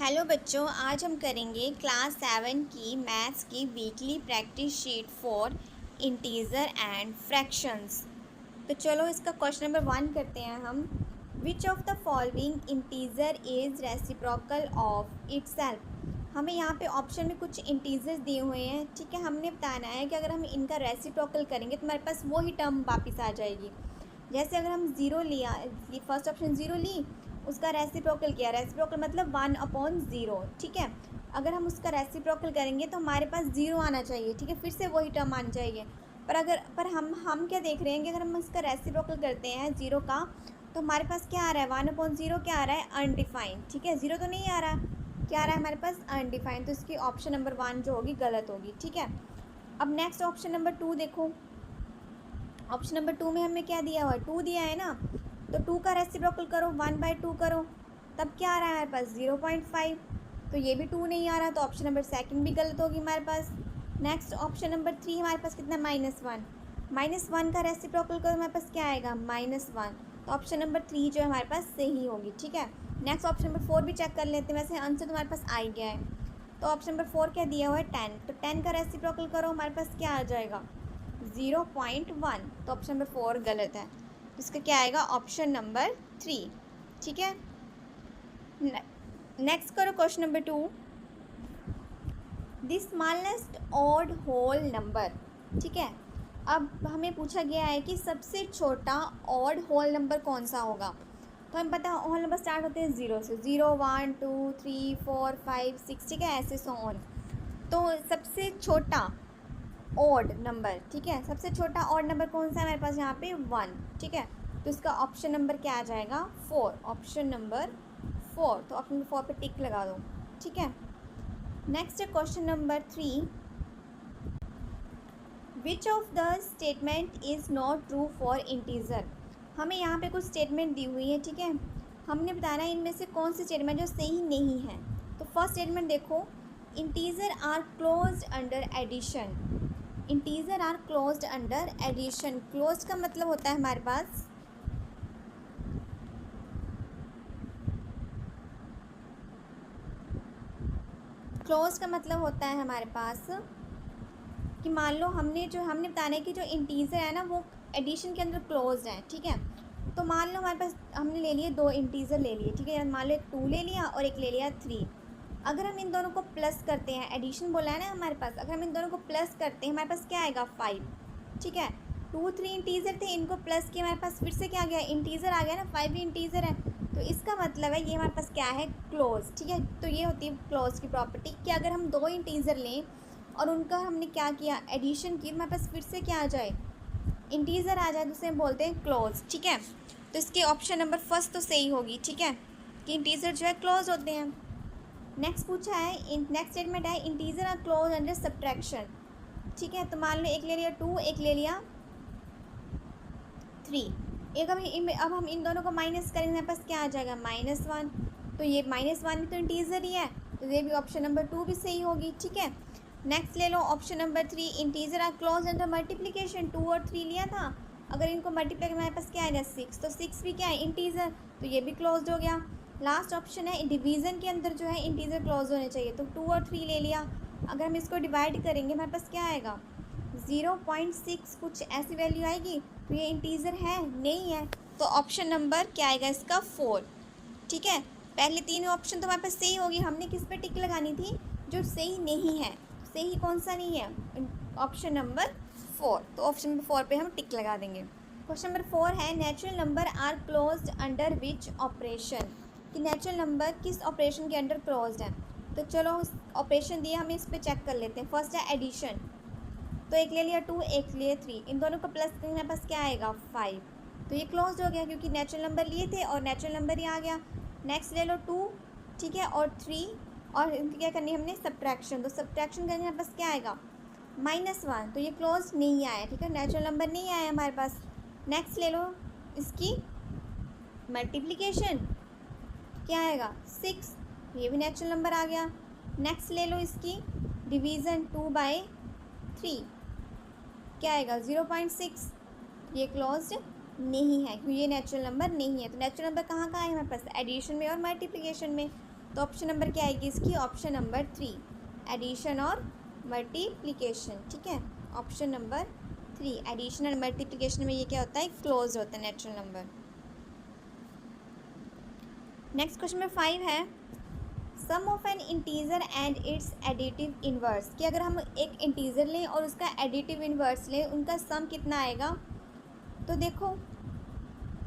Hello बच्चों, आज हम करेंगे क्लास 7 की मैथ्स की weekly practice sheet for integer and fractions. तो चलो इसका क्वेश्चन नंबर 1 करते हैं हम। विच of the following integer is reciprocal of itself. हमें यहाँ पे ऑप्शन में कुछ इंटीजर्स दिए हुए हैं, ठीक है। हमने बताना है कि अगर हम इनका रेसिप्रोकल करेंगे तो हमारे पास वो ही टर्म वापस आ जाएगी। जैसे अगर हम ज़ीरो लिया, फर्स्ट ऑप्शन ज़ीरो ली, उसका रेसिप्रोकल किया, रेसिप्रोकल मतलब 1/0, ठीक है। अगर हम उसका रेसिप्रोकल करेंगे तो हमारे पास ज़ीरो आना चाहिए, ठीक है, फिर से वही टर्म आना चाहिए। पर हम क्या देख रहे हैं कि अगर हम इसका रेसिप्रोकल करते हैं ज़ीरो का, तो हमारे पास क्या आ रहा है, 1/0 क्या आ रहा है, अनडिफाइंड, ठीक है। ज़ीरो तो नहीं आ रहा, क्या आ रहा है हमारे पास, अनडिफाइंड। तो इसकी ऑप्शन नंबर 1 जो होगी गलत होगी, ठीक है। अब नेक्स्ट ऑप्शन नंबर 2 देखो। ऑप्शन नंबर 2 में हमें क्या दिया हुआ है, 2 दिया है ना, तो 2 का रेसिप्रोकल करो, 1/2 करो, तब क्या आ रहा है हमारे पास 0.5। तो ये भी 2 नहीं आ रहा, तो ऑप्शन नंबर सेकंड भी गलत होगी हमारे पास। नेक्स्ट ऑप्शन नंबर 3 हमारे पास कितना, -1, -1 का रेसिप्रोकल करो, हमारे पास क्या आएगा, -1। तो ऑप्शन नंबर 3 जो है हमारे पास सही होगी, ठीक है। नेक्स्ट ऑप्शन नंबर 4 भी चेक कर लेते हैं, वैसे आंसर तुम्हारे पास आ ही गया है। तो ऑप्शन नंबर 4 क्या दिया हुआ है, 10, तो 10 का रेसिप्रोकल करो, हमारे पास क्या आ जाएगा, 0.1। तो ऑप्शन नंबर 4 गलत है, तो इसका क्या आएगा, ऑप्शन नंबर 3, ठीक है। नेक्स्ट करो question number 2। The smallest odd whole number, ठीक है। अब हमें पूछा गया है कि सबसे छोटा ऑड होल नंबर कौन सा होगा। तो हमें पता है होल नंबर स्टार्ट होते हैं 0 से, 0, 1, 2, 3, 4, 5, 6, ठीक है, ऐसे सो ऑन। तो सबसे छोटा ऑड नंबर, ठीक है, सबसे छोटा ऑड नंबर कौन सा है हमारे पास, यहाँ पे 1, ठीक है। तो इसका ऑप्शन नंबर क्या आ जाएगा, 4, ऑप्शन नंबर 4। तो ऑप्शन नंबर 4 पे टिक लगा दो, ठीक है। नेक्स्ट है question number 3। Which of the statement is not true for integer. हमें यहाँ पे कुछ स्टेटमेंट दी हुई है, ठीक है। हमने बताना है इनमें से कौन सी स्टेटमेंट जो सही नहीं है। तो फर्स्ट स्टेटमेंट देखो, integer are closed under addition. Integer are closed under addition. Closed का मतलब होता है हमारे पास, क्लोज का मतलब होता है हमारे पास कि मान लो हमने बताना है कि जो इंटीजर है ना वो एडिशन के अंदर क्लोज्ड है, ठीक है। तो मान लो हमारे पास हमने ले लिए 2 इंटीजर ले लिए, ठीक है। मान लो एक 2 ले लिया और एक ले लिया 3। अगर हम इन दोनों को प्लस करते हैं, एडिशन बोला है ना हमारे पास, अगर हम इन दोनों को प्लस करते हैं हमारे पास क्या आएगा, 5, ठीक है। 2, 3 इंटीजर थे, इनको प्लस किया, हमारे पास फिर से क्या आ गया, इंटीजर आ गया ना, 5 भी इंटीजर है। तो इसका मतलब है ये हमारे पास क्या है, क्लोज, ठीक है। तो ये होती है क्लोज की प्रॉपर्टी कि अगर हम 2 इंटीजर लें और उनका हमने क्या किया, एडिशन की, हमारे पास फिर से क्या आ जाए, इंटीजर आ जाए, तो उसे हम बोलते हैं क्लोज, ठीक है। तो इसके ऑप्शन नंबर फर्स्ट तो सही होगी, ठीक है, कि इंटीजर जो है क्लोज होते हैं। नेक्स्ट पूछा है, नेक्स्ट स्टेटमेंट है integer are close under subtraction, ठीक है। तो मान लो एक ले लिया 2, एक ले लिया 3, एक अब हम इन दोनों को माइनस करेंगे, हमारे पास क्या आ जाएगा, -1। तो ये -1 भी तो इंटीजर ही है, तो ये भी ऑप्शन नंबर 2 भी सही होगी, ठीक है। नेक्स्ट ले लो option number 3, integer are close under multiplication. 2 और 3 लिया था, अगर इनको मल्टीप्लाई करें हमारे पास क्या आएगा, 6, तो 6 भी क्या है, इंटीजर, तो ये भी क्लोज हो गया। लास्ट ऑप्शन है डिवीज़न के अंदर जो है इंटीजर क्लोज होने चाहिए, तो 2 और 3 ले लिया, अगर हम इसको डिवाइड करेंगे हमारे पास क्या आएगा, 0.6 कुछ ऐसी वैल्यू आएगी। तो ये इंटीजर है, नहीं है, तो ऑप्शन नंबर क्या आएगा इसका, 4, ठीक है। पहले 3 ऑप्शन तो हमारे पास सही होगी, हमने किस पे टिक लगानी थी, जो सही नहीं है। सही कौन सा नहीं है, ऑप्शन नंबर 4, तो ऑप्शन नंबर 4 पे हम टिक लगा देंगे। क्वेश्चन नंबर 4 है, natural number are closed under which operation. कि नेचुरल नंबर किस ऑपरेशन के अंडर क्लोज्ड है। तो चलो ऑपरेशन दिए, हम इस पर चेक कर लेते हैं। फर्स्ट है एडिशन, तो एक ले लिया 2, एक ले लिया 3, इन दोनों को प्लस करेंगे हमारे पास क्या आएगा, 5। तो ये क्लोज हो गया क्योंकि नेचुरल नंबर लिए थे और नेचुरल नंबर ही आ गया। नेक्स्ट ले लो 2, ठीक है, और 3, और इनकी क्या करनी है हमने, सब्ट्रैक्शन। तो सब्ट्रैक्शन करेंगे हमारे पास क्या आएगा, -1। तो ये क्लोज नहीं आया, ठीक है, नेचुरल नंबर नहीं आया हमारे पास। नेक्स्ट ले लो इसकी मल्टीप्लिकेशन, क्या आएगा, 6, ये भी नेचुरल नंबर आ गया। नेक्स्ट ले लो इसकी डिवीज़न, 2/3, क्या आएगा, 0.6, ये क्लोज्ड नहीं है क्योंकि ये नेचुरल नंबर नहीं है। तो नेचुरल नंबर कहाँ कहाँ है हमारे पास, एडिशन में और मल्टीप्लिकेशन में। तो ऑप्शन नंबर क्या आएगी इसकी? ऑप्शन नंबर 3, एडिशन और मल्टीप्लिकेशन। ठीक है, ऑप्शन नंबर 3, एडिशन और मल्टीप्लिकेशन में ये क्या होता है? क्लोज होता है natural number. Next question number 5 है, sum of an integer and its additive inverse, कि अगर हम एक इंटीजर लें और उसका एडिटिव इनवर्स लें, उनका सम कितना आएगा? तो देखो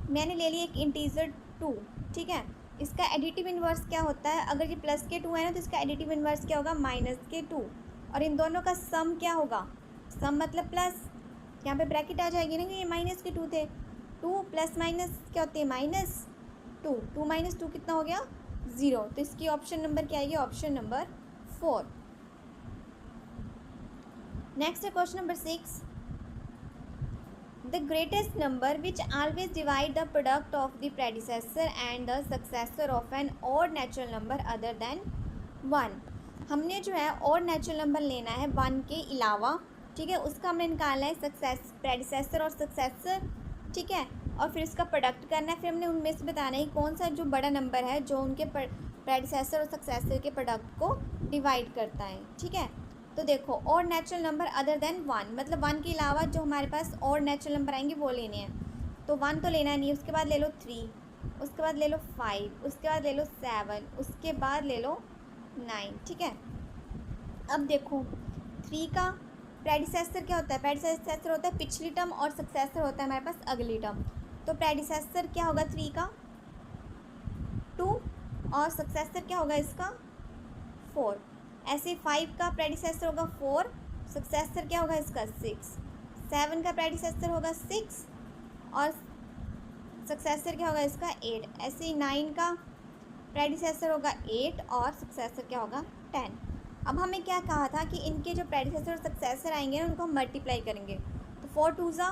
मैंने ले लिया एक इंटीजर 2, ठीक है, इसका एडिटिव इनवर्स क्या होता है? अगर ये प्लस के 2 है ना, तो इसका एडिटिव इनवर्स क्या होगा? माइनस के 2, और इन दोनों का सम क्या होगा? सम मतलब प्लस, यहाँ पे ब्रैकेट आ जाएगी ना कि ये माइनस के 2 थे, 2 प्लस माइनस क्या होती है? माइनस 2, 2 माइनस 2 कितना हो गया? 0। तो इसकी ऑप्शन नंबर क्या आएगी? Option number 4। नेक्स्ट है question number 6, the greatest number which always divide the product of the predecessor and the successor of an odd natural number other than 1। हमने जो है ऑड नेचुरल नंबर लेना है 1 के अलावा, ठीक है, उसका हमने निकालना है सक्सेस प्रेडिसेसर और सक्सेसर, ठीक है, और फिर उसका प्रोडक्ट करना है। फिर हमने उनमें से बताना है कौन सा जो बड़ा नंबर है जो उनके प्रेडिसेसर और सक्सेसर के प्रोडक्ट को डिवाइड करता है। ठीक है, तो देखो और नेचुरल नंबर अदर देन 1, मतलब 1 के अलावा जो हमारे पास और नेचुरल नंबर आएंगे वो लेने हैं। तो 1 तो लेना नहीं, उसके बाद ले लो 3, उसके बाद ले लो 5, उसके बाद ले लो 7, उसके बाद ले लो 9। ठीक है, अब देखो 3 का प्रेडिसेसर क्या होता है? प्रेडिसेसर होता है पिछली टर्म और सक्सेसर होता है हमारे पास अगली टर्म। तो प्रेडिसेसर क्या होगा 3 का? 2, और सक्सेसर क्या होगा इसका? 4। ऐसे 5 का प्रेडिसेसर होगा 4, सक्सेसर क्या होगा इसका? 6। 7 का प्रेडिसेसर होगा 6 और सक्सेसर क्या होगा इसका? 8। ऐसे ही 9 का प्रेडिसेसर होगा 8 और सक्सेसर क्या होगा? 10। अब हमें क्या कहा था कि इनके जो प्रेडिसेसर और सक्सेसर आएंगे ना उनको हम मल्टीप्लाई करेंगे। तो 4 2 ज़ा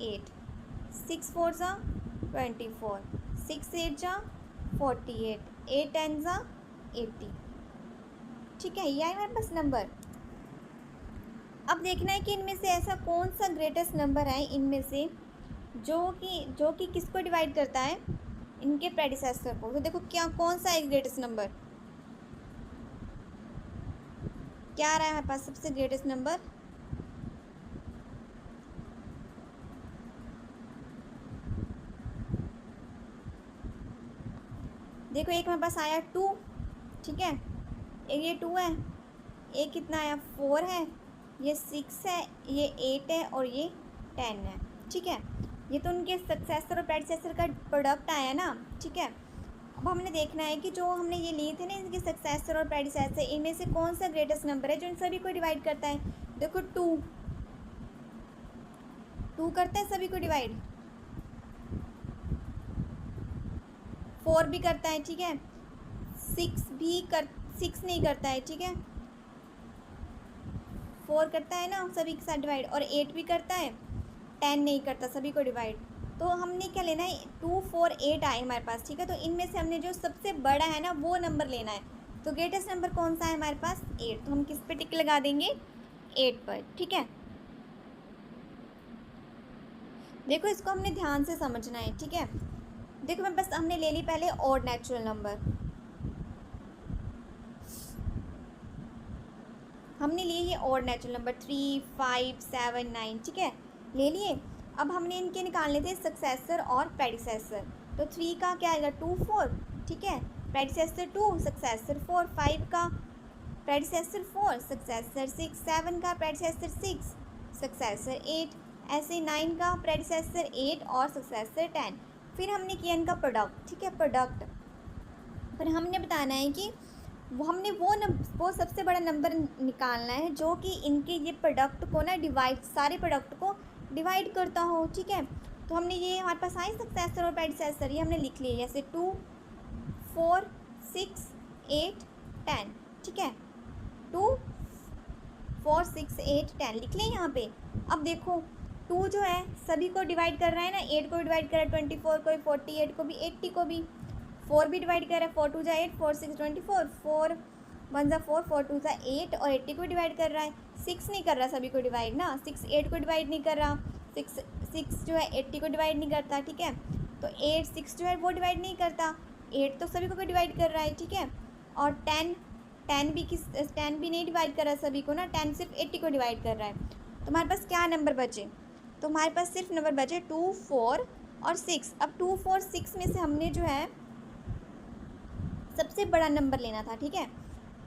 8, 6 4 ज़ा 24, 6 8 ज़ा 48, 8 10 ज़ा 80। ठीक है, ये आए हमारे पास नंबर। अब देखना है कि इनमें से ऐसा कौन सा ग्रेटेस्ट नंबर है इनमें से जो कि किसको डिवाइड करता है? इनके प्रेडिसेसर को। तो देखो क्या कौन सा है ग्रेटेस्ट नंबर? क्या आ रहा है हमारे पास सबसे ग्रेटेस्ट नंबर? देखो एक हमारे पास आया 2, ठीक है, एक ये 2 है, एक कितना आया 4 है, ये 6 है, ये 8 है और ये 10 है। ठीक है, ये तो उनके सक्सेसर और प्रेडिसेसर का प्रोडक्ट आया ना। ठीक है, अब हमने देखना है कि जो हमने ये लिए थे ना इनके सक्सेसर और प्रेडिसेसर, इनमें से कौन सा ग्रेटेस्ट नंबर है जो इन सभी को डिवाइड करता है? देखो 2 करता है सभी को डिवाइड, 4 भी करता है, ठीक है, 6 नहीं करता है, ठीक है, 4 करता है ना सभी के साथ डिवाइड, और 8 भी करता है, 10 नहीं करता सभी को डिवाइड। तो हमने क्या लेना है? 2 4 8 आए हमारे पास। ठीक है, तो इनमें से हमने जो सबसे बड़ा है ना वो नंबर लेना है। तो ग्रेटेस्ट नंबर कौन सा है हमारे पास? 8। तो हम किस पे टिक लगा देंगे? 8 पर। ठीक है, देखो इसको हमने ध्यान से समझना है। ठीक है, देखो मैं बस हमने ले ली पहले ऑड नेचुरल नंबर, हमने लिए ये ऑड नेचुरल नंबर 3 5 7 9। ठीक है, ले लिए। अब हमने इनके निकालने थे सक्सेसर और प्रेडिसेसर। तो 3 का क्या आएगा? 2 4, ठीक है, प्रेडिसेसर 2, सक्सेसर 4, 5 का प्रेडिसेसर 4, सक्सेसर 6, 7 का प्रेडिसेसर 6, सक्सेसर 8, ऐसे 9 का प्रेडिसेसर 8 और सक्सेसर 10। फिर हमने किया इनका प्रोडक्ट। ठीक है, प्रोडक्ट फिर हमने बताना है कि हमने वो सबसे बड़ा नंबर निकालना है जो कि इनके ये प्रोडक्ट को ना डिवाइड, सारे प्रोडक्ट को डिवाइड करता हो। ठीक है, तो हमने ये हमारे पास आए सक्सेसर और प्रेडिसेसर, ये हमने लिख लिए जैसे 2 4 6 8 10। ठीक है, 2 4 6 8 10 लिख लें यहाँ पे। अब देखो 2 जो है सभी को डिवाइड कर रहा है ना, 8 को भी डिवाइड कर रहा है, 24 को भी, 48 को भी, 80 को भी, 4 भी डिवाइड कर रहा है, 4 2 ज़ा 8, 4 6 24, 4 1 ज़ा 4, 4 2 ज़ा 8, और 80 को डिवाइड कर रहा है। 6 नहीं कर रहा सभी को डिवाइड ना, 6 8 को डिवाइड नहीं कर रहा, 6 जो है 80 को डिवाइड नहीं करता। ठीक है, तो 8 6 जो है वो डिवाइड नहीं करता, 8 तो सभी को डिवाइड कर रहा है, ठीक है। और 10 भी नहीं डिवाइड कर रहा सभी को ना, 10 सिर्फ 80 को डिवाइड कर रहा है। तो हमारे पास क्या नंबर बचे, तो हमारे पास सिर्फ नंबर बचे 2 4 और 6। अब 2 4 6 में से हमने जो है सबसे बड़ा नंबर लेना था, ठीक है।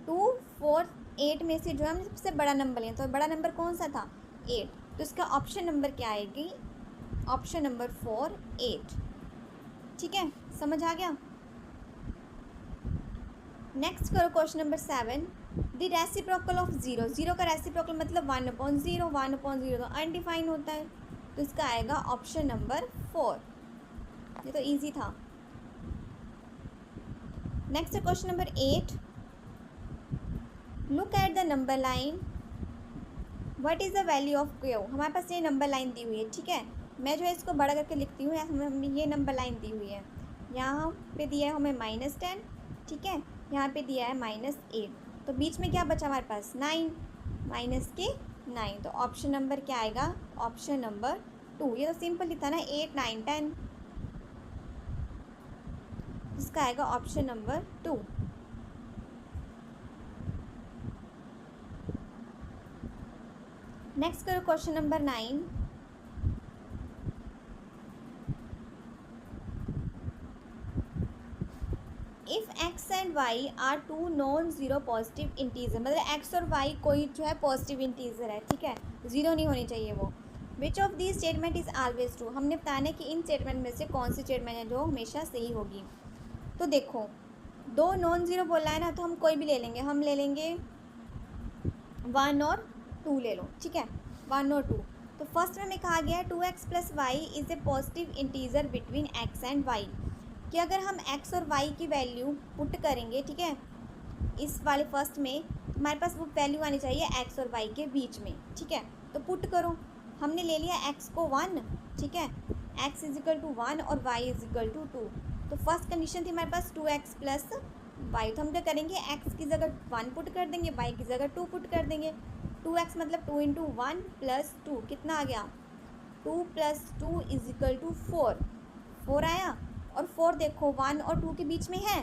2 4 8 में से जो है हमने सबसे बड़ा नंबर लेना, तो बड़ा नंबर कौन सा था, 8। तो इसका ऑप्शन नंबर क्या आएगी, ऑप्शन नंबर 4 8, ठीक है। समझ आ गया। नेक्स्ट करो question number 7। The reciprocal of 0, 0 का रेसिप्रोकल मतलब 1/0, 1/0 तो अनडिफाइन होता है, तो इसका आएगा ऑप्शन नंबर 4। ये तो इजी था। नेक्स्ट है question number 8। Look at the number line, what is the value of Q. हमारे पास ये नंबर लाइन दी हुई है, ठीक है। मैं जो है इसको बड़ा करके लिखती हूँ, हमें ये नंबर लाइन दी हुई है। यहाँ पे दिया है हमें -10, ठीक है। यहाँ पे दिया है -8, तो बीच में क्या बचा हमारे पास, 9, -9। तो ऑप्शन नंबर क्या आएगा, ऑप्शन नंबर 2। ये तो सिंपल ही था ना, 8 9 10, इसका आएगा ऑप्शन नंबर 2। नेक्स्ट करो question number 9। If x and y are two non zero positive integer, मतलब x और y कोई जो है पॉजिटिव इंटीजर है, ठीक है, ज़ीरो नहीं होनी चाहिए वो। Which of this statement is always true, हमने बताना है कि इन स्टेटमेंट में से कौन सी स्टेटमेंट है जो हमेशा सही होगी। तो देखो, 2 नॉन ज़ीरो बोला है ना, तो हम कोई भी ले लेंगे, हम ले लेंगे 1 और 2 ले लो, ठीक है, 1 और 2। तो फर्स्ट में हमें कहा गया है 2x + y is a positive integer between x and y, कि अगर हम x और y की वैल्यू पुट करेंगे, ठीक है, इस वाले फर्स्ट में, तो हमारे पास वो वैल्यू आनी चाहिए x और y के बीच में, ठीक है। तो पुट करो, हमने ले लिया x को 1, ठीक है, x = 1 और y = 2। तो फर्स्ट कंडीशन थी हमारे पास 2x + y, तो हम क्या करेंगे, x की जगह 1 पुट कर देंगे, y की जगह 2 पुट कर देंगे। 2x मतलब 2 × 1 + 2 कितना आ गया, 2 + 2 = 4, 4 आया। और 4 देखो 1 और 2 के बीच में है,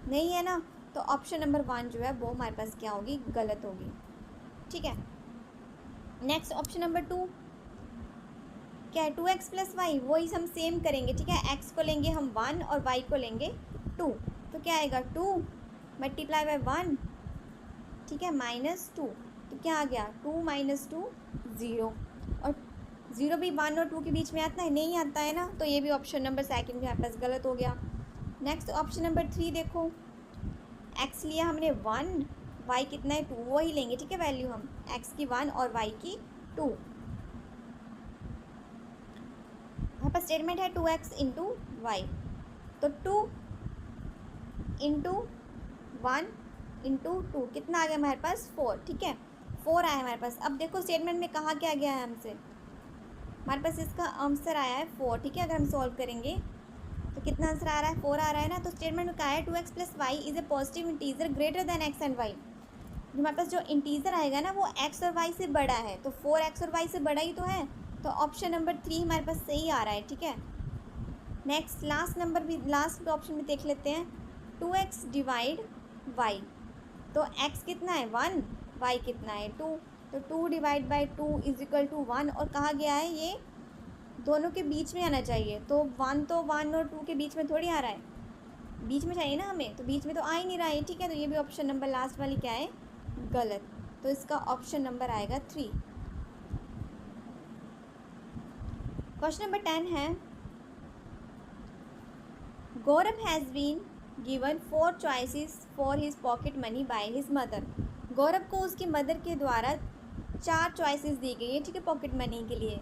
नहीं है ना, तो ऑप्शन नंबर 1 जो है वो हमारे पास क्या होगी, गलत होगी, ठीक है। नेक्स्ट ऑप्शन नंबर 2 क्या है, 2x + y, वही हम सेम करेंगे, ठीक है। x को लेंगे हम 1 और y को लेंगे 2, तो क्या आएगा 2 × 1, ठीक है, -2, तो क्या आ गया 2 - 2 0, और 0 भी 1 और 2 के बीच में आता है, नहीं आता है ना, तो ये भी ऑप्शन नंबर सेकंड भी हमारे पास गलत हो गया। नेक्स्ट ऑप्शन नंबर 3 देखो, x लिया हमने 1, y कितना है 2, वही लेंगे, ठीक है, वैल्यू हम x की 1 और y की 2। यहाँ पर स्टेटमेंट है 2x × y, तो 2 × 1 × 2 कितना आ गया हमारे पास, 4, ठीक है, 4 आया हमारे पास। अब देखो स्टेटमेंट में कहा क्या गया है हमसे, हमारे पास इसका आंसर आया है 4, ठीक है। अगर हम सॉल्व करेंगे तो कितना आंसर आ रहा है, 4 आ रहा है ना। तो स्टेटमेंट में कहा है 2x + y is a positive integer greater than x and y, हमारे पास जो इंटीजर आएगा ना वो x और y से बड़ा है, तो 4x और y से बड़ा ही तो है, तो ऑप्शन नंबर 3 हमारे पास सही आ रहा है, ठीक है। नेक्स्ट लास्ट ऑप्शन में देख लेते हैं, 2x / y, तो x कितना है 1, y कितना है 2, तो 2 / 2 = 1, और कहा गया है ये दोनों के बीच में आना चाहिए, तो 1 और 2 के बीच में थोड़ी आ रहा है, बीच में चाहिए ना हमें, तो बीच में तो आ ही नहीं रहा है, ठीक है। तो ये भी ऑप्शन नंबर लास्ट वाली क्या है, गलत, तो इसका ऑप्शन नंबर आएगा 3। क्वेश्चन नंबर 10 है, Gaurav has been given 4 choices for his pocket money by his mother. Gaurav को उसकी मदर के द्वारा 4 चॉइसेस दी गई है, ठीक है, पॉकेट मनी के लिए,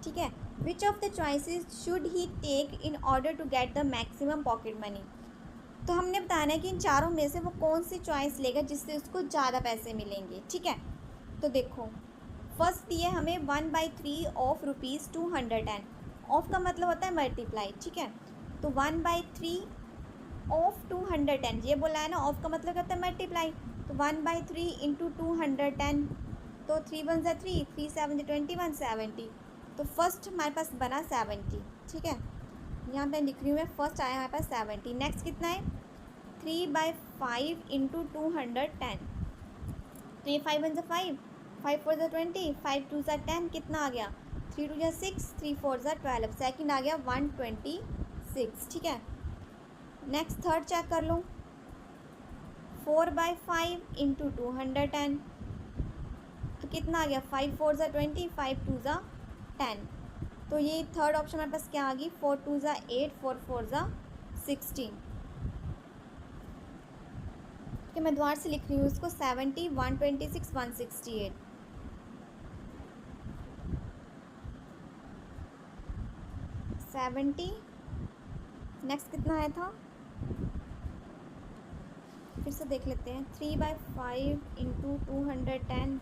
ठीक है। Which of the choices should he take in order to get the maximum pocket money, तो हमने बताना है कि इन चारों में से वो कौन सी चॉइस लेगा जिससे उसको ज़्यादा पैसे मिलेंगे, ठीक है। तो देखो फर्स्ट दिए हमें 1/3 ऑफ ₹210, ऑफ का मतलब होता है मल्टीप्लाई, ठीक है। तो 1/3 ऑफ 210, ये बोला है ना, ऑफ का मतलब होता है मल्टीप्लाई, तो 1/3 × 210, तो 3 × 1 = 3, 3 × 7 = 21, 70, तो फर्स्ट हमारे पास बना 70, ठीक है। यहाँ पे लिख रही हूँ मैं, फर्स्ट आया हमारे पास 70। नेक्स्ट कितना है 3/5 इंटू 210। तो ये 5 1 5, 5 4 20, 5 2 10, कितना आ गया 3 2 6, 3 4 12। सेकंड आ गया 126। ठीक है, नेक्स्ट थर्ड चेक कर लो, 4/5 इंटू 210। तो कितना आ गया 5 4 20, 5 2 10। तो ये थर्ड ऑप्शन हमारे पास क्या आ गई, 4 2 8, 4 4 16। कि मैं दोबारा से लिख रही हूँ इसको, 70 126 168। 70, नेक्स्ट कितना आया था, फिर से देख लेते हैं, 3/5 इंटू 210,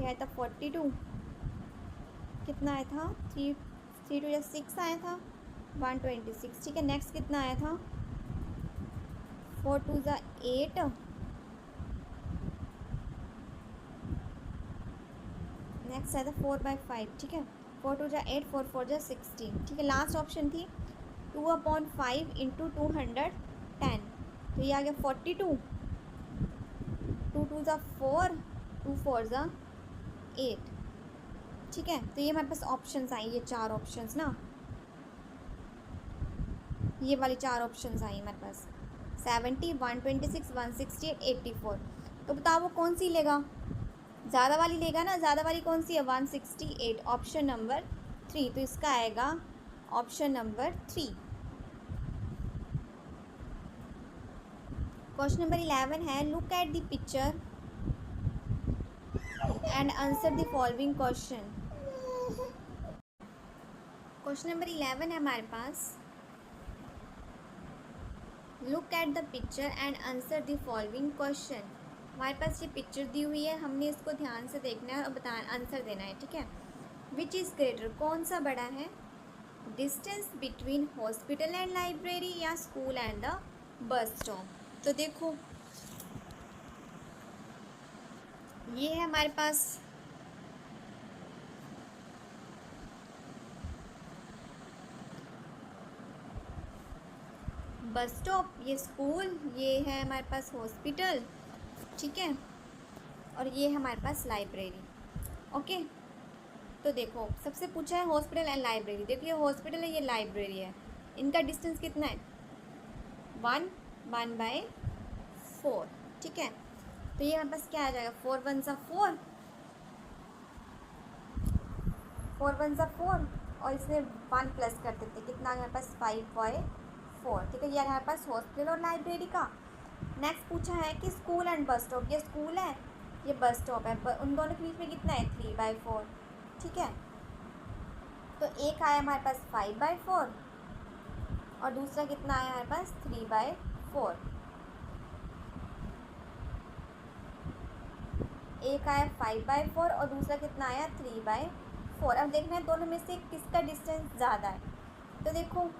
ये आया था 42। कितना आया था 3 3 2 6 आया था 126। ठीक है, नेक्स्ट कितना आया था 4 2 8, नेक्स्ट आया था 4/5। ठीक है, 4 2 8, 4 4 16। ठीक है, लास्ट ऑप्शन थी 2/5 इंटू 210। तो ये आ गया 42, 2 2 4, 2 4 8। ठीक है, तो ये हमारे पास ऑप्शंस आई, ये चार ऑप्शंस ना, ये वाली चार ऑप्शंस आई हमारे पास, 70 126 168 84। तो बताओ वो कौन सी लेगा, ज़्यादा वाली लेगा ना, ज़्यादा वाली कौन सी है 168, ऑप्शन नंबर 3। तो इसका आएगा ऑप्शन नंबर 3। क्वेश्चन नंबर 11 है, look at the picture and answer the following question. Question number 11 है हमारे पास, look at the picture and answer the following question. हमारे पास ये पिक्चर दी हुई है, हमने इसको ध्यान से देखना है और बताना, आंसर देना है। ठीक है, विच इज़ ग्रेटर, कौन सा बड़ा है, distance between hospital and library या school and the bus stop. तो देखो ये है हमारे पास बस स्टॉप, ये स्कूल, ये है हमारे पास हॉस्पिटल। ठीक है, और ये है हमारे पास लाइब्रेरी। ओके, तो देखो सबसे पूछा है हॉस्पिटल एंड लाइब्रेरी। देखो ये हॉस्पिटल है, ये लाइब्रेरी है, इनका डिस्टेंस कितना है 1/4। ठीक है, तो ये हमारे पास क्या आ जाएगा 4 1 4, 4 1 4, और इसमें 1 प्लस कर देते, कितना हमारे पास 5/4। ठीक है, ये हमारे पास हॉस्पिटल और लाइब्रेरी का। नेक्स्ट पूछा है कि स्कूल एंड बस स्टॉप, ये स्कूल है, ये बस स्टॉप है, उन दोनों के बीच में कितना है 3/4। ठीक है, तो एक आया हमारे पास 5/4 और दूसरा कितना आया हमारे पास 3/4। एक आया 5/4 और दूसरा कितना आया 3/4। अब देखना है दोनों में से किसका डिस्टेंस ज़्यादा है। तो देखो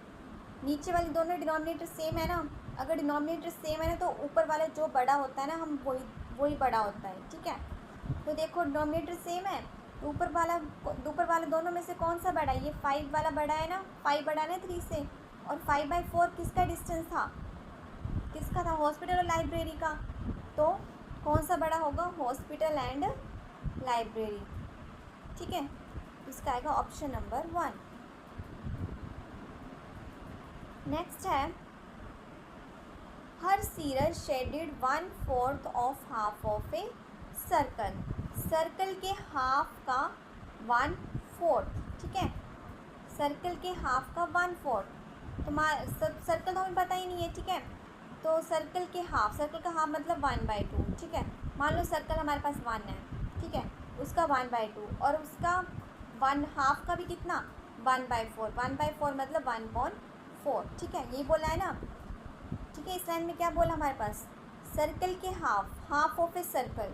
नीचे वाली दोनों डिनोमिनेटर सेम है ना, अगर डिनोमिनेटर सेम है ना तो ऊपर वाला जो बड़ा होता है ना, हम वही बड़ा होता है। ठीक है, तो देखो डिनोमिनेटर सेम है, तो ऊपर वाला दोनों में से कौन सा बड़ा है, ये 5 वाला बड़ा है ना, 5 बड़ा है ना 3 से। और 5/4 किसका डिस्टेंस था, किसका था हॉस्पिटल और लाइब्रेरी का। तो कौन सा बड़ा होगा, हॉस्पिटल एंड लाइब्रेरी। ठीक है, इसका आएगा ऑप्शन नंबर 1। नेक्स्ट है, हर सीरर shaded 1/4 of half of a circle. Circle के हाफ का 1/4। ठीक है, सर्कल के हाफ का 1/4, तो सर्कल तो हमें पता ही नहीं है। ठीक है, तो सर्कल का हाफ मतलब 1/2। ठीक है, मान लो सर्कल हमारे पास 1 है। ठीक है, उसका 1/2 और उसका 1/2 का भी कितना 1/4। 1/4 मतलब 1/4। ठीक है, यही बोला है ना। ठीक है, इस लाइन में क्या बोला हमारे पास, सर्कल के half of a circle,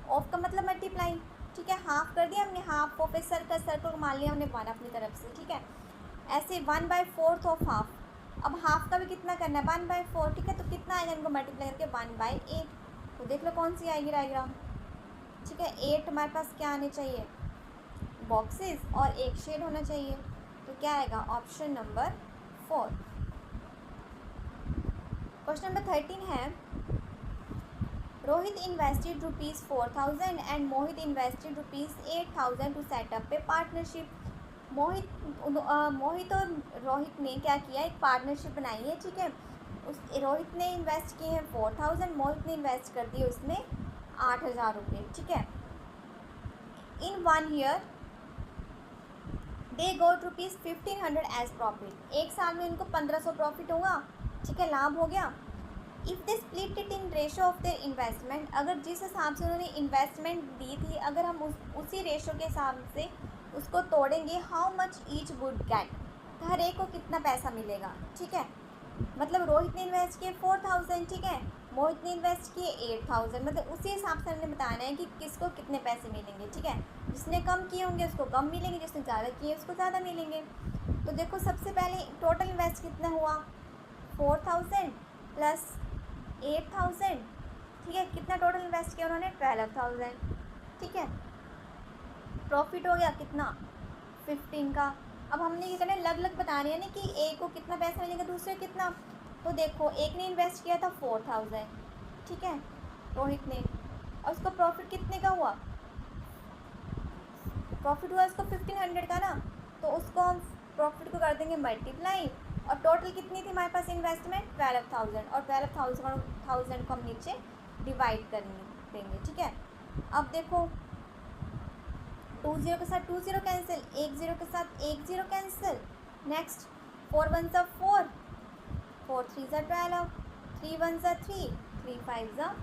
of का मतलब मल्टीप्लाई। ठीक है, हाफ कर दिया हमने, हाफ ऑफ ए सर्कल को मान लिया हमने 1 अपनी तरफ से। ठीक है, ऐसे 1/4 ऑफ हाफ, अब हाफ का भी कितना करना है 1/4। ठीक है, तो कितना आएगा इनको मल्टीप्लाई करके 1/8। तो देख लो कौन सी आएगी डायग्राम। ठीक है, 8 हमारे पास क्या आने चाहिए बॉक्सेस और एक शेड होना चाहिए। तो क्या आएगा ऑप्शन नंबर 4। क्वेश्चन नंबर 13 है, Rohit invested ₹4,000 and Mohit invested ₹8,000 to set up a partnership. Mohit और रोहित ने क्या किया, एक पार्टनरशिप बनाई है, ठीक है। उस रोहित ने इन्वेस्ट किए हैं 4,000, मोहित ने इन्वेस्ट कर दिए उसमें 8,000 रुपये, ठीक है। इन 1 ईयर दे गोट ₹1,500 एज प्रॉफिट। एक साल में इनको 1,500 प्रॉफिट होगा, ठीक है, लाभ हो गया। If they split it in ratio of their investment, अगर जिस हिसाब से उन्होंने इन्वेस्टमेंट दी थी, अगर हम उसी रेशो के हिसाब से उसको तोड़ेंगे, how much each would get, तो हर एक को कितना पैसा मिलेगा, ठीक है। मतलब रोहित ने इन्वेस्ट किए 4,000, ठीक है, मोहित ने इन्वेस्ट किए 8,000, मतलब उसी हिसाब से हमने बताना है कि किसको कितने पैसे मिलेंगे, ठीक है। जिसने कम किए होंगे उसको कम मिलेंगे, जिसने ज़्यादा किए उसको ज़्यादा मिलेंगे। तो देखो सबसे पहले टोटल इन्वेस्ट कितना हुआ, 4,000 प्लस 8,000, ठीक है। कितना टोटल इन्वेस्ट किया उन्होंने, 12,000, ठीक है। प्रॉफिट हो गया कितना, 15 का। अब हमने ये करना है, अलग अलग बताने हैं ना कि एक को कितना पैसा मिलेगा, दूसरे कितना। तो देखो एक ने इन्वेस्ट किया था 4,000, ठीक है, रोहित ने, और उसका प्रॉफिट कितने का हुआ, प्रॉफिट हुआ उसको 1,500 का ना, तो उसको हम प्रॉफिट को कर देंगे मल्टीप्लाई, और टोटल कितनी थी हमारे पास इन्वेस्टमेंट, 12,000, और 12,000 को हम नीचे डिवाइड कर देंगे, ठीक है। अब देखो 2 0 के साथ 2 0 कैंसिल, 1 0 के साथ 1 0 कैंसिल। नेक्स्ट 4 1 सा 4, 4 3 सा 12, 3 1 सा 3, 3 5 सा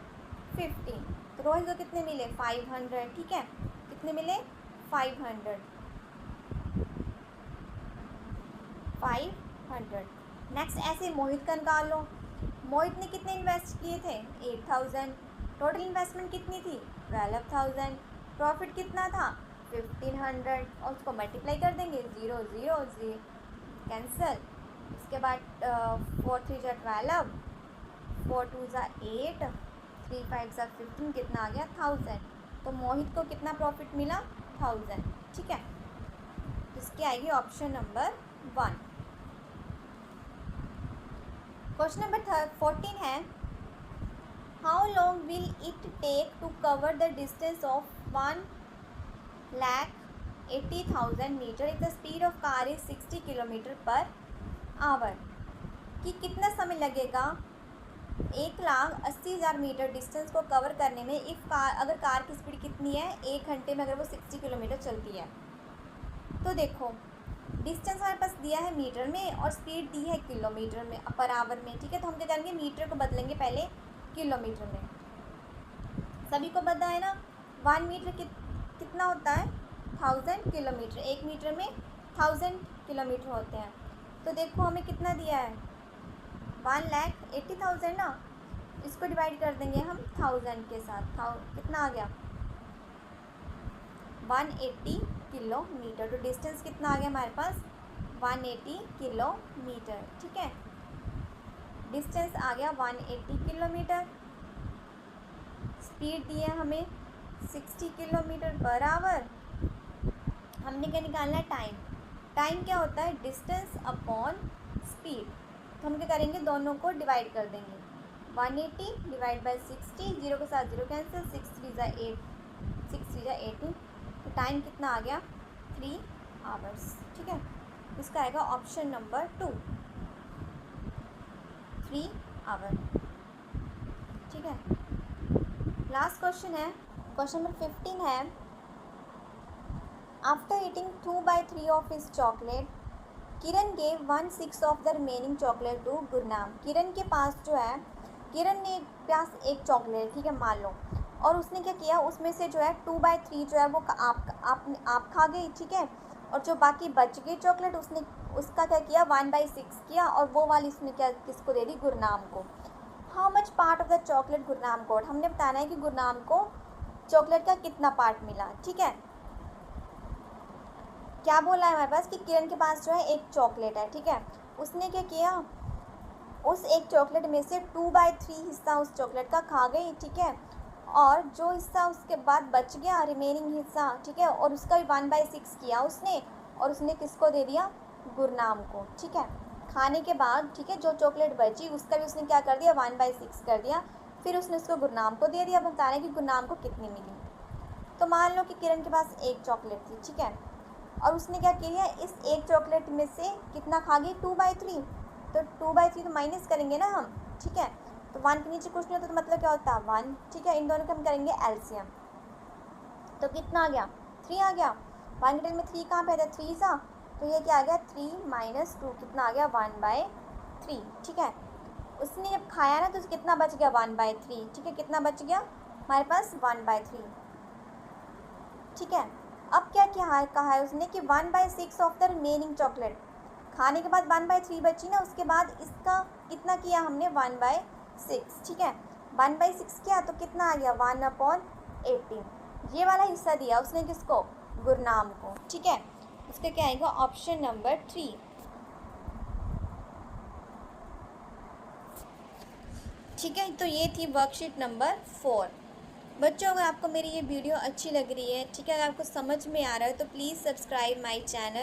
15। तो रोहित को कितने मिले, 500, ठीक है। कितने मिले, 500। नेक्स्ट ऐसे मोहित का निकाल लो। मोहित ने कितने इन्वेस्ट किए थे, 8,000, टोटल इन्वेस्टमेंट कितनी थी, 12,000, प्रॉफिट कितना था, 1,500, और उसको मल्टीप्लाई कर देंगे, 0 0 0 कैंसिल। उसके बाद 4 3 जा 12, 4 2 जा 8, 3 5 जा 15, कितना आ गया, 1,000। तो मोहित को कितना प्रॉफिट मिला, 1,000, ठीक है। इसकी आएगी ऑप्शन नंबर 1। क्वेश्चन नंबर 14 है, how long will it take to cover the distance of 1,80,000 metre if the speed of car is 60 kilometre per hour. कि कितना समय लगेगा 1,80,000 मीटर डिस्टेंस को कवर करने में, अगर कार की स्पीड कितनी है, 1 घंटे में अगर वो 60 किलोमीटर चलती है। तो देखो डिस्टेंस हमारे पास दिया है मीटर में और स्पीड दी है किलोमीटर में पर आवर में, ठीक है। तो हम क्या करेंगे, मीटर को बदलेंगे पहले किलोमीटर में। सभी को पता है ना 1 मीटर कितना होता है, 1,000 किलोमीटर, 1 मीटर में 1,000 किलोमीटर होते हैं। तो देखो हमें कितना दिया है, 1,80,000 ना, इसको डिवाइड कर देंगे हम 1,000 के साथ, कितना आ गया, 180 किलोमीटर। तो डिस्टेंस कितना आ गया हमारे पास, 180 किलोमीटर, ठीक है। डिस्टेंस आ गया 180 किलोमीटर। स्पीड दी है हमें 60 किलोमीटर पर आवर। हमने क्या निकालना है, टाइम। टाइम क्या होता है, डिस्टेंस अपॉन स्पीड। तो हम क्या करेंगे, दोनों को डिवाइड कर देंगे, 180 डिवाइड बाई 60, 0 के साथ 0 कैंसिल, 6 3 जा 18। तो टाइम कितना आ गया, 3 आवर्स, ठीक है। इसका आएगा ऑप्शन नंबर 2, 3 आवर, ठीक है। लास्ट क्वेश्चन है, क्वेश्चन नंबर 15 है, after eating 2/3 of his chocolate Kiran gave 1/6 of the remaining chocolate to Gurnam. Kiran के पास जो है, किरण ने पास एक चॉकलेट, ठीक है, मान लो, और उसने क्या किया, उसमें से जो है 2/3 जो है वो आप खा गई, ठीक है। और जो बाकी बच गई चॉकलेट उसका क्या किया, 1/6 किया, और वो वाली उसने क्या किसको दे दी, गुरनाम को। How much part of the chocolate Gurnam को, हमने बताना है कि गुरनाम को चॉकलेट का कितना पार्ट मिला, ठीक है। क्या बोला है हमारे पास कि किरण के पास जो है एक चॉकलेट है, ठीक है। उसने क्या किया, उस एक चॉकलेट में से 2/3 हिस्सा उस चॉकलेट का खा गई, ठीक है। और जो हिस्सा उसके बाद बच गया, रिमेनिंग हिस्सा, ठीक है, और उसका भी 1/6 किया उसने, और उसने किसको दे दिया, गुरनाम को, ठीक है। खाने के बाद, ठीक है, जो चॉकलेट बची उसका भी उसने क्या कर दिया, 1/6 कर दिया। फिर उसने उसको गुरनाम को दे दिया। अब बता रहे हैं कि गुरनाम को कितनी मिली। तो मान लो कि किरण के पास एक चॉकलेट थी, ठीक है, और उसने क्या किया, इस एक चॉकलेट में से कितना खा गई, 2/3। तो 2/3 तो माइनस करेंगे ना हम, ठीक है। तो 1 के नीचे कुछ नहीं होता तो मतलब क्या होता है, 1, ठीक है। इन दोनों का हम करेंगे एलसीएम। तो कितना आ गया, 3 आ गया। 1 के में 3 कहाँ पे था, 3 सा, तो ये क्या आ गया, 3 - 2 कितना आ गया, 1/3, ठीक है। उसने जब खाया ना तो कितना बच गया, 1/3, ठीक है। कितना बच गया हमारे पास, 1/3, ठीक है। अब क्या क्या कहा है उसने कि 1/6 ऑफ द रिमेनिंग चॉकलेट, खाने के बाद 1/3 बची ना, उसके बाद इसका कितना किया हमने, 1/6, ठीक है। 1/6 किया तो कितना आ गया, 1/18। ये वाला हिस्सा दिया उसने किसको, गुरनाम को, ठीक है। उसका क्या आएगा, ऑप्शन नंबर 3, ठीक है। तो ये थी वर्कशीट नंबर 4। बच्चों, अगर आपको मेरी ये वीडियो अच्छी लग रही है, ठीक है, अगर आपको समझ में आ रहा है तो प्लीज़ सब्सक्राइब माय चैनल।